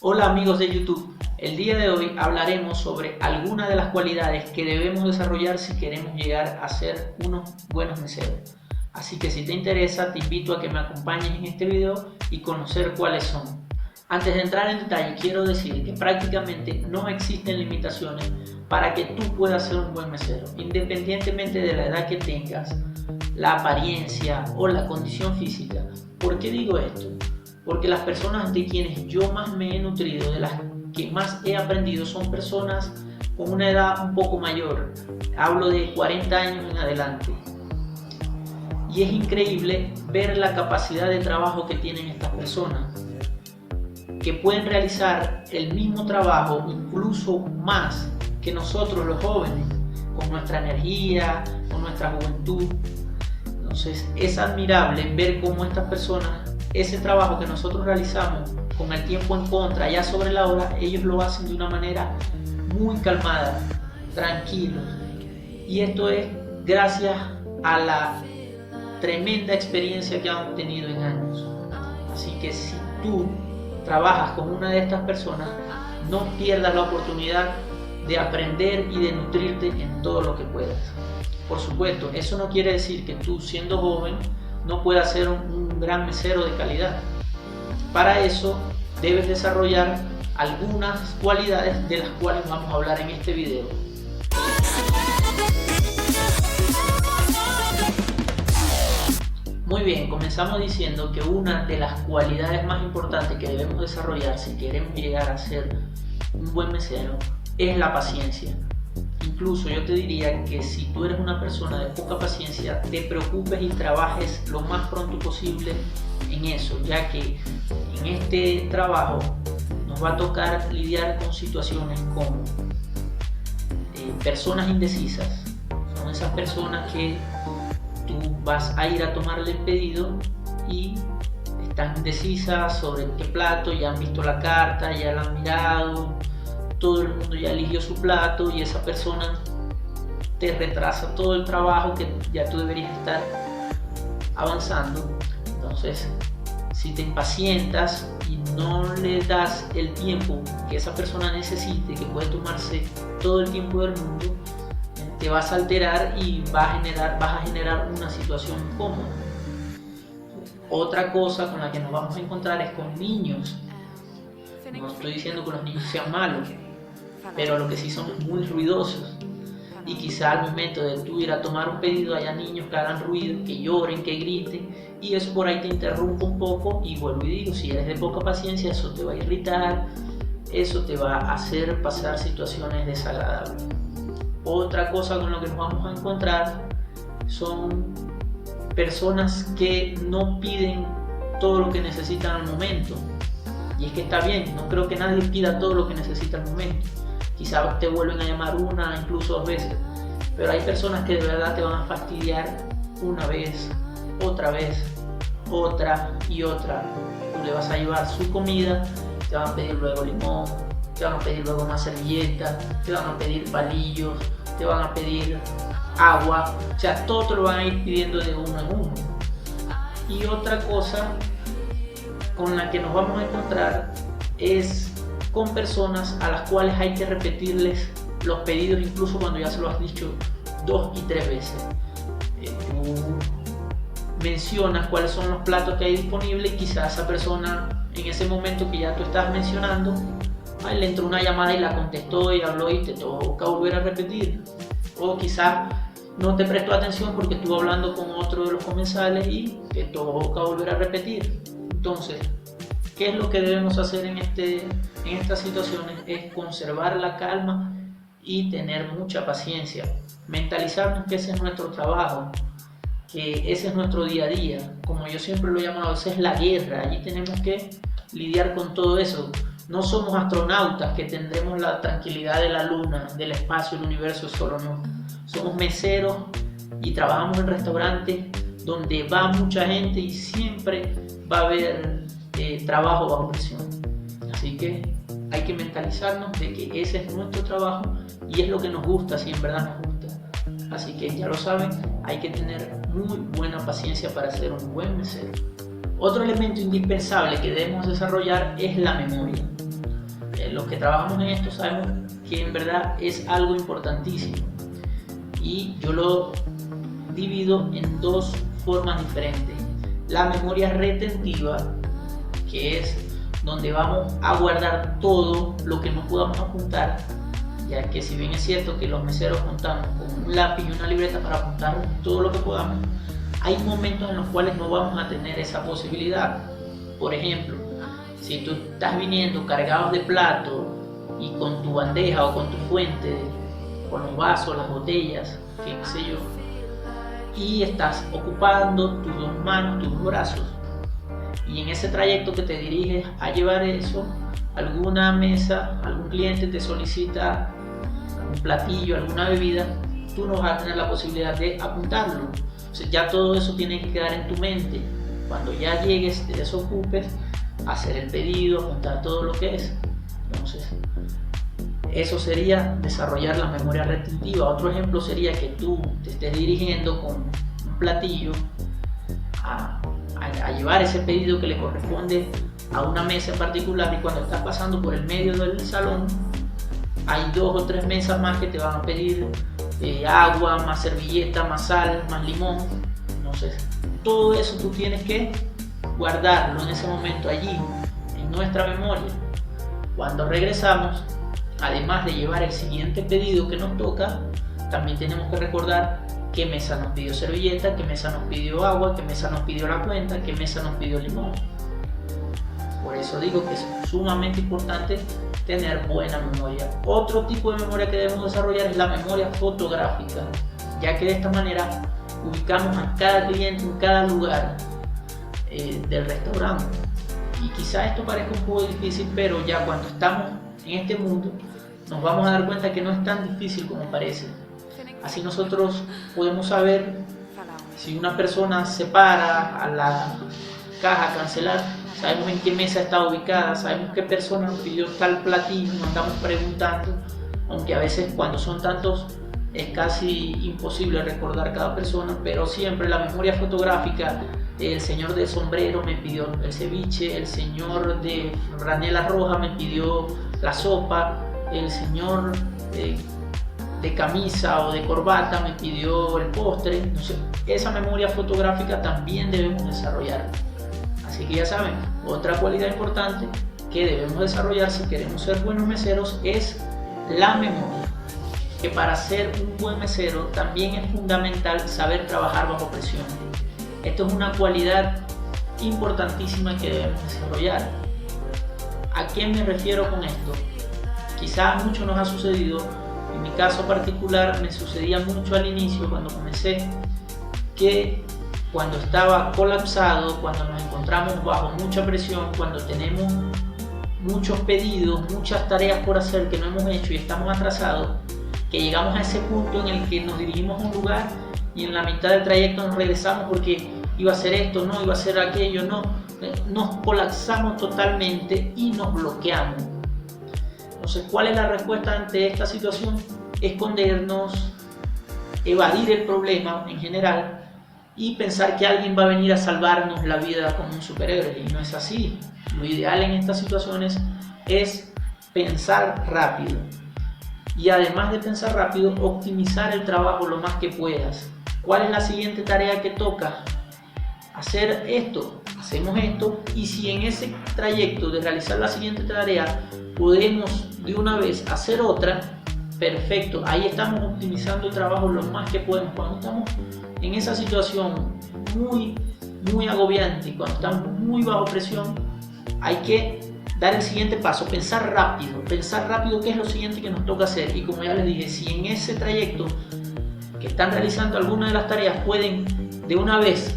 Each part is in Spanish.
Hola amigos de YouTube, el día de hoy hablaremos sobre algunas de las cualidades que debemos desarrollar si queremos llegar a ser unos buenos meseros. Así que si te interesa, te invito a que me acompañes en este video y conocer cuáles son. Antes de entrar en detalle, quiero decir que prácticamente no existen limitaciones para que tú puedas ser un buen mesero, independientemente de la edad que tengas, la apariencia o la condición física. ¿Por qué digo esto? Porque las personas de quienes yo más me he nutrido, de las que más he aprendido, son personas con una edad un poco mayor. Hablo de 40 años en adelante. Y es increíble ver la capacidad de trabajo que tienen estas personas, que pueden realizar el mismo trabajo, incluso más que nosotros los jóvenes, con nuestra energía, con nuestra juventud. Entonces es admirable ver cómo estas personas, ese trabajo que nosotros realizamos con el tiempo en contra, ya sobre la hora, ellos lo hacen de una manera muy calmada, tranquilos. Y esto es gracias a la tremenda experiencia que han obtenido en años. Así que si tú trabajas con una de estas personas, no pierdas la oportunidad de aprender y de nutrirte en todo lo que puedas. Por supuesto, eso no quiere decir que tú, siendo joven, no puedas ser un gran mesero de calidad. Para eso debes desarrollar algunas cualidades de las cuales vamos a hablar en este video. Muy bien, comenzamos diciendo que una de las cualidades más importantes que debemos desarrollar si queremos llegar a ser un buen mesero es la paciencia. Incluso yo te diría que si tú eres una persona de poca paciencia, te preocupes y trabajes lo más pronto posible en eso, ya que en este trabajo nos va a tocar lidiar con situaciones como personas indecisas. Son esas personas que tú vas a ir a tomarle el pedido y están indecisas sobre qué plato, ya han visto la carta, ya la han mirado, todo el mundo ya eligió su plato y esa persona te retrasa todo el trabajo que ya tú deberías estar avanzando. Entonces, si te impacientas y no le das el tiempo que esa persona necesite, que puede tomarse todo el tiempo del mundo, te vas a alterar y vas a generar una situación incómoda. Otra cosa con la que nos vamos a encontrar es con niños. No estoy diciendo que los niños sean malos, pero lo que sí son muy ruidosos. Y quizá al momento de tú ir a tomar un pedido haya niños que hagan ruido, que lloren, que griten, y eso por ahí te interrumpe un poco. Y vuelvo y digo, si eres de poca paciencia, eso te va a irritar, eso te va a hacer pasar situaciones desagradables. Otra cosa con la que nos vamos a encontrar son personas que no piden todo lo que necesitan al momento. Y es que está bien, no creo que nadie pida todo lo que necesita al momento. Quizás te vuelven a llamar una, incluso dos veces. Pero hay personas que de verdad te van a fastidiar una vez, otra y otra. Tú le vas a llevar su comida, te van a pedir luego limón, te van a pedir luego una servilleta, te van a pedir palillos, te van a pedir agua. O sea, todo te lo van a ir pidiendo de uno en uno. Y otra cosa con la que nos vamos a encontrar es con personas a las cuales hay que repetirles los pedidos incluso cuando ya se lo has dicho 2 y 3 veces. Tú mencionas cuáles son los platos que hay disponibles y quizás esa persona en ese momento que ya tú estás mencionando, le entró una llamada y la contestó y habló y te toca volver a repetir. O quizás no te prestó atención porque estuvo hablando con otro de los comensales y te toca volver a repetir. Entonces, ¿qué es lo que debemos hacer en estas situaciones? Es conservar la calma y tener mucha paciencia. Mentalizarnos que ese es nuestro trabajo, que ese es nuestro día a día. Como yo siempre lo he llamado, esa es la guerra. Allí tenemos que lidiar con todo eso. No somos astronautas que tendremos la tranquilidad de la luna, del espacio, el universo solo, no. Somos meseros y trabajamos en restaurantes donde va mucha gente y siempre va a haber trabajo bajo presión. Así que hay que mentalizarnos de que ese es nuestro trabajo y es lo que nos gusta, si en verdad nos gusta. Así que ya lo saben, hay que tener muy buena paciencia para ser un buen mesero. Otro elemento indispensable que debemos desarrollar es la memoria. los que trabajamos en esto sabemos que en verdad es algo importantísimo, y yo lo divido en dos formas diferentes. La memoria retentiva, que es donde vamos a guardar todo lo que no podamos apuntar, ya que si bien es cierto que los meseros contamos con un lápiz y una libreta para apuntar todo lo que podamos, hay momentos en los cuales no vamos a tener esa posibilidad. Por ejemplo, si tú estás viniendo cargado de plato y con tu bandeja o con tu fuente, con los vasos, las botellas, qué sé yo, y estás ocupando tus dos manos, tus brazos, y en ese trayecto que te diriges a llevar eso, alguna mesa, algún cliente te solicita un platillo, alguna bebida, tú no vas a tener la posibilidad de apuntarlo. O sea, ya todo eso tiene que quedar en tu mente. Cuando ya llegues, te desocupes, hacer el pedido, apuntar todo lo que es. Entonces, eso sería desarrollar la memoria retentiva. Otro ejemplo sería que tú te estés dirigiendo con un platillo a llevar ese pedido que le corresponde a una mesa en particular, y cuando estás pasando por el medio del salón hay 2 o 3 mesas más que te van a pedir agua, más servilleta, más sal, más limón. Entonces, todo eso tú tienes que guardarlo en ese momento allí, en nuestra memoria. Cuando regresamos, además de llevar el siguiente pedido que nos toca, también tenemos que recordar qué mesa nos pidió servilleta, qué mesa nos pidió agua, qué mesa nos pidió la cuenta, qué mesa nos pidió limón. Por eso digo que es sumamente importante tener buena memoria. Otro tipo de memoria que debemos desarrollar es la memoria fotográfica, ya que de esta manera ubicamos a cada cliente en cada lugar del restaurante. Y quizá esto parezca un poco difícil, pero ya cuando estamos en este mundo nos vamos a dar cuenta que no es tan difícil como parece. Así nosotros podemos saber si una persona se para a la caja a cancelar, sabemos en qué mesa está ubicada, sabemos qué persona nos pidió tal platillo, nos estamos preguntando, aunque a veces cuando son tantos es casi imposible recordar cada persona, pero siempre la memoria fotográfica. El señor del sombrero me pidió el ceviche, el señor de franela roja me pidió la sopa, el señor de camisa o de corbata me pidió el postre. Entonces, esa memoria fotográfica también debemos desarrollar. Así que ya saben, otra cualidad importante que debemos desarrollar si queremos ser buenos meseros es la memoria. Que para ser un buen mesero también es fundamental saber trabajar bajo presión. Esto es una cualidad importantísima que debemos desarrollar. ¿A qué me refiero con esto? Quizás a muchos nos ha sucedido, en mi caso particular me sucedía mucho al inicio cuando comencé, que cuando estaba colapsado, cuando nos encontramos bajo mucha presión, cuando tenemos muchos pedidos, muchas tareas por hacer que no hemos hecho y estamos atrasados, que llegamos a ese punto en el que nos dirigimos a un lugar y en la mitad del trayecto nos regresamos porque iba a hacer esto, no, iba a hacer aquello, no, nos colapsamos totalmente y nos bloqueamos. Entonces, ¿cuál es la respuesta ante esta situación? Escondernos, evadir el problema en general y pensar que alguien va a venir a salvarnos la vida como un superhéroe, y no es así. Lo ideal en estas situaciones es pensar rápido, y además de pensar rápido, optimizar el trabajo lo más que puedas. ¿Cuál es la siguiente tarea que toca? Hacer esto, hacemos esto, y si en ese trayecto de realizar la siguiente tarea podemos de una vez hacer otra, perfecto, ahí estamos optimizando el trabajo lo más que podemos. Cuando estamos en esa situación muy agobiante, cuando estamos muy bajo presión, hay que dar el siguiente paso, pensar rápido qué es lo siguiente que nos toca hacer. Y como ya les dije, si en ese trayecto que están realizando alguna de las tareas pueden de una vez,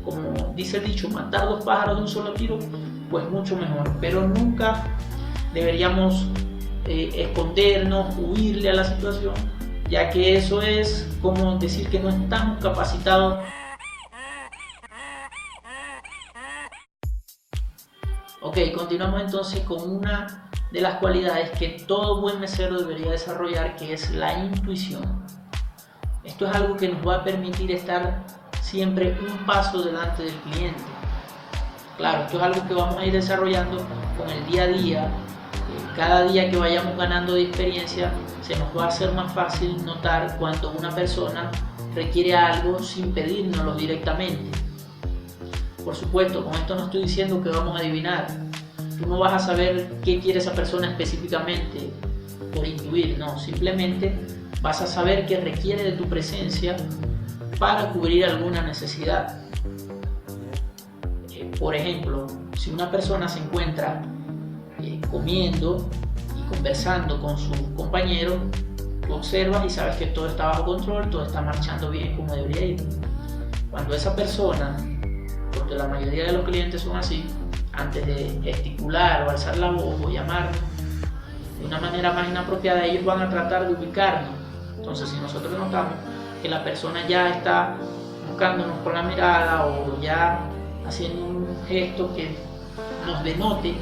como dice el dicho, matar 2 pájaros de un solo tiro, pues mucho mejor. Pero nunca deberíamos escondernos, huirle a la situación, ya que eso es como decir que no estamos capacitados. Ok, continuamos entonces con una de las cualidades que todo buen mesero debería desarrollar, que es la intuición. Esto es algo que nos va a permitir estar siempre un paso delante del cliente. Claro, esto es algo que vamos a ir desarrollando con el día a día, Cada día que vayamos ganando de experiencia, se nos va a hacer más fácil notar cuando una persona requiere algo sin pedírnoslo directamente. Por supuesto, con esto no estoy diciendo que vamos a adivinar. Tú no vas a saber qué quiere esa persona específicamente por intuir, no. Simplemente vas a saber que requiere de tu presencia para cubrir alguna necesidad. Por ejemplo, si una persona se encuentra comiendo y conversando con su compañero, tú observas y sabes que todo está bajo control, todo está marchando bien como debería ir. Cuando esa persona, porque la mayoría de los clientes son así, antes de gesticular o alzar la voz o llamarnos de una manera más inapropiada, ellos van a tratar de ubicarnos. Entonces, si nosotros notamos que la persona ya está buscándonos con la mirada o ya haciendo un gesto que nos denote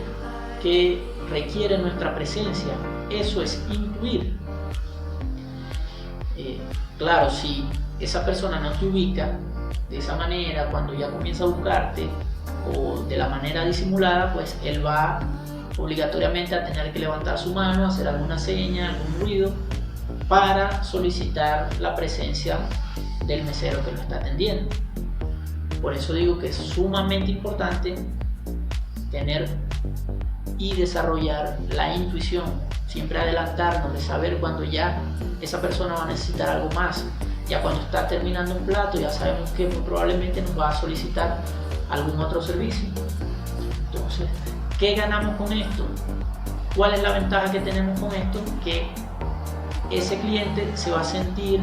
que requiere nuestra presencia, eso es intuir. Claro, si esa persona no te ubica de esa manera, cuando ya comienza a buscarte o de la manera disimulada, pues él va obligatoriamente a tener que levantar su mano, hacer alguna seña, algún ruido para solicitar la presencia del mesero que lo está atendiendo. Por eso digo que es sumamente importante tener y desarrollar la intuición, siempre adelantarnos de saber cuando ya esa persona va a necesitar algo más. Ya cuando está terminando un plato, ya sabemos que muy probablemente nos va a solicitar algún otro servicio. Entonces, ¿qué ganamos con esto? ¿Cuál es la ventaja que tenemos con esto? Que ese cliente se va a sentir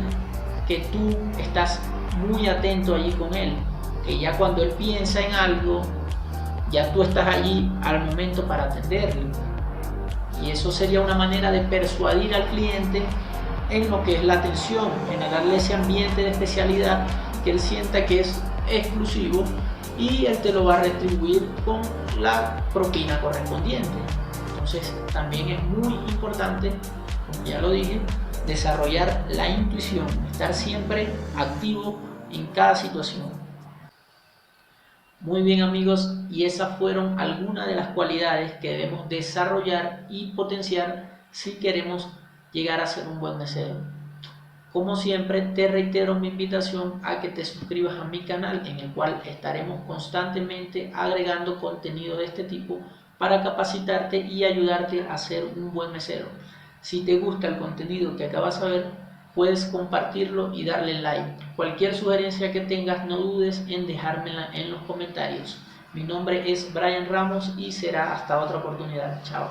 que tú estás muy atento allí con él, que ya cuando él piensa en algo, ya tú estás allí al momento para atenderlo. Y eso sería una manera de persuadir al cliente en lo que es la atención, generarle ese ambiente de especialidad que él sienta que es exclusivo, y él te lo va a retribuir con la propina correspondiente. Entonces también es muy importante, como ya lo dije, desarrollar la intuición, estar siempre activo en cada situación. Muy bien, amigos, y esas fueron algunas de las cualidades que debemos desarrollar y potenciar si queremos llegar a ser un buen mesero. Como siempre, te reitero mi invitación a que te suscribas a mi canal, en el cual estaremos constantemente agregando contenido de este tipo para capacitarte y ayudarte a ser un buen mesero. Si te gusta el contenido que acabas de ver, puedes compartirlo y darle like. Cualquier sugerencia que tengas, no dudes en dejármela en los comentarios. Mi nombre es Brian Ramos y será hasta otra oportunidad. Chao.